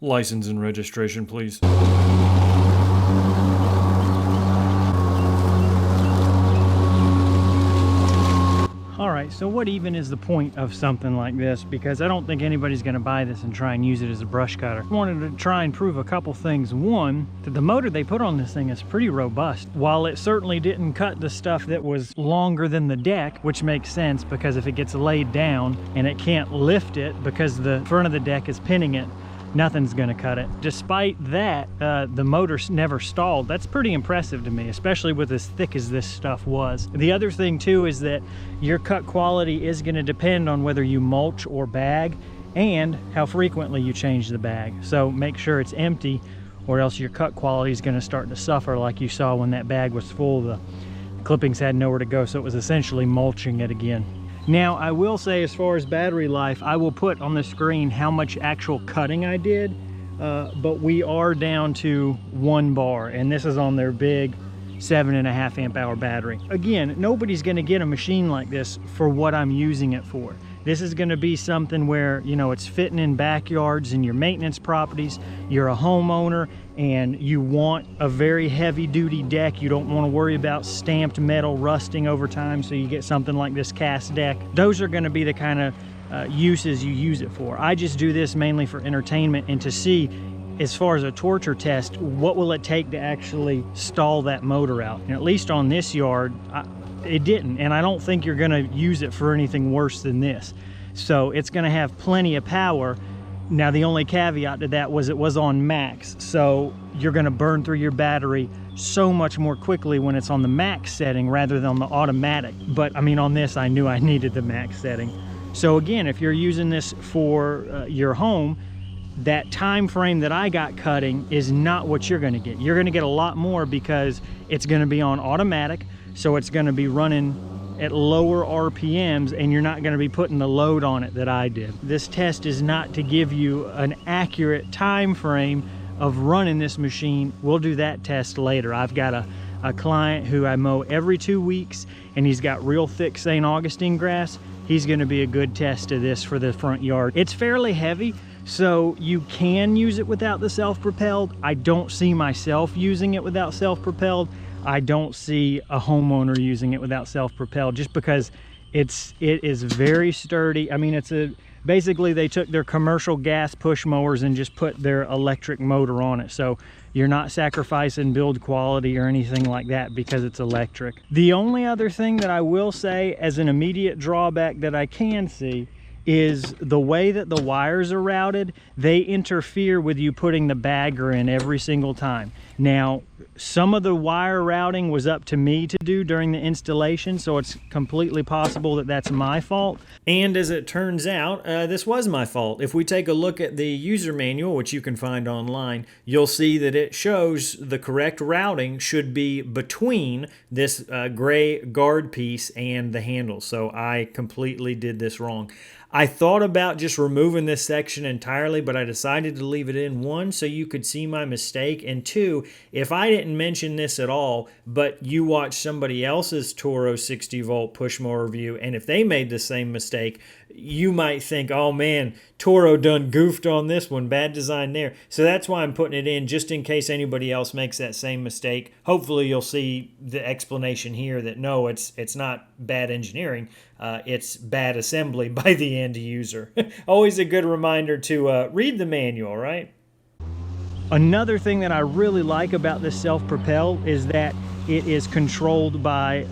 License and registration, please. Alright, so what even is the point of something like this? Because I don't think anybody's going to buy this and try and use it as a brush cutter. I wanted to try and prove a couple things. One, that the motor they put on this thing is pretty robust. While it certainly didn't cut the stuff that was longer than the deck, which makes sense because if it gets laid down and it can't lift it because the front of the deck is pinning it, nothing's gonna cut it. Despite that, the motor never stalled. That's pretty impressive to me, especially with as thick as this stuff was. The other thing too is that your cut quality is gonna depend on whether you mulch or bag and how frequently you change the bag. So make sure it's empty or else your cut quality is gonna start to suffer like you saw when that bag was full. The clippings had nowhere to go, so it was essentially mulching it again. Now, I will say as far as battery life, I will put on the screen how much actual cutting I did, but we are down to 1 bar, and this is on their big 7.5 amp hour battery. Again, nobody's gonna get a machine like this for what I'm using it for. This is gonna be something where, you know, it's fitting in backyards and your maintenance properties. You're a homeowner and you want a very heavy duty deck. You don't wanna worry about stamped metal rusting over time, so you get something like this cast deck. Those are gonna be the kind of uses you use it for. I just do this mainly for entertainment and to see, as far as a torture test, what will it take to actually stall that motor out. And at least on this yard, it didn't, and I don't think you're gonna use it for anything worse than this. So it's gonna have plenty of power. Now the only caveat to that was it was on max, so you're gonna burn through your battery so much more quickly when it's on the max setting rather than on the automatic. But I mean, on this I knew I needed the max setting. So again, if you're using this for your home, that time frame that I got cutting is not what you're gonna get. You're gonna get a lot more because it's gonna be on automatic, so it's gonna be running at lower RPMs and you're not gonna be putting the load on it that I did. This test is not to give you an accurate time frame of running this machine. We'll do that test later. I've got a client who I mow every 2 weeks and he's got real thick St. Augustine grass. He's gonna be a good test of this for the front yard. It's fairly heavy, so you can use it without the self-propelled. I don't see myself using it without self-propelled. I don't see a homeowner using it without self-propelled just because it is very sturdy. I mean, basically they took their commercial gas push mowers and just put their electric motor on it. So you're not sacrificing build quality or anything like that because it's electric. The only other thing that I will say as an immediate drawback that I can see is the way that the wires are routed. They interfere with you putting the bagger in every single time. Now, some of the wire routing was up to me to do during the installation, so it's completely possible that that's my fault. And as it turns out, this was my fault. If we take a look at the user manual, which you can find online, you'll see that it shows the correct routing should be between this gray guard piece and the handle. So I completely did this wrong. I thought about just removing this section entirely, but I decided to leave it in, 1, so you could see my mistake, and 2, if I didn't mention this at all, but you watch somebody else's Toro 60 volt push mower review, and if they made the same mistake, you might think, oh man, Toro done goofed on this one, bad design there. So that's why I'm putting it in, just in case anybody else makes that same mistake. Hopefully you'll see the explanation here that no, it's not bad engineering, it's bad assembly by the end user. Always a good reminder to read the manual, right? Another thing that I really like about this self-propel is that it is controlled by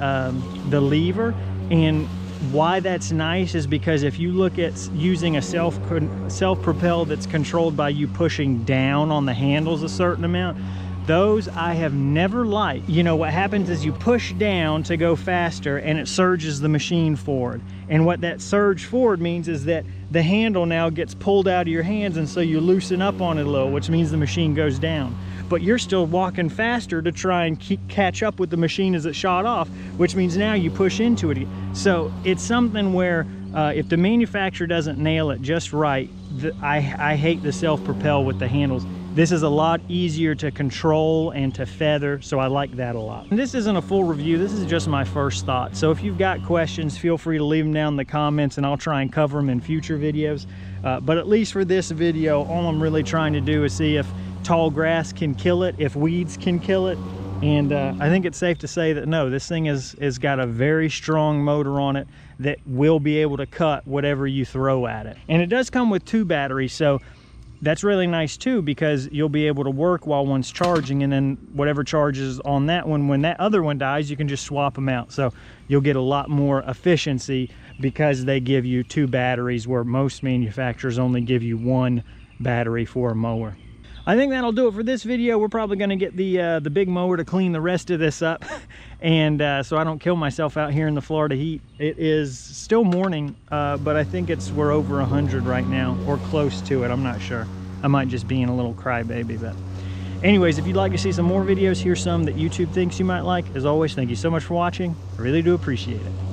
the lever, and why that's nice is because if you look at using a self-propel that's controlled by you pushing down on the handles a certain amount, those I have never liked. You know, what happens is you push down to go faster and it surges the machine forward. And what that surge forward means is that the handle now gets pulled out of your hands, and so you loosen up on it a little, which means the machine goes down. But you're still walking faster to try and catch up with the machine as it shot off, which means now you push into it. So it's something where if the manufacturer doesn't nail it just right, I hate the self-propel with the handles. This is a lot easier to control and to feather, so I like that a lot. And this isn't a full review, this is just my first thought. So if you've got questions, feel free to leave them down in the comments and I'll try and cover them in future videos. But at least for this video, all I'm really trying to do is see if tall grass can kill it, if weeds can kill it. And I think it's safe to say that no, this thing is got a very strong motor on it that will be able to cut whatever you throw at it. And it does come with 2 batteries, so that's really nice too, because you'll be able to work while one's charging, and then whatever charges on that one, when that other one dies, you can just swap them out. So you'll get a lot more efficiency because they give you 2 batteries, where most manufacturers only give you 1 battery for a mower. I think that'll do it for this video. We're probably going to get the big mower to clean the rest of this up, and so I don't kill myself out here in the Florida heat. It is still morning, but I think we're over 100 right now, or close to it. I'm not sure. I might just be in a little crybaby, but anyways, if you'd like to see some more videos, here's some that YouTube thinks you might like. As always, thank you so much for watching. I really do appreciate it.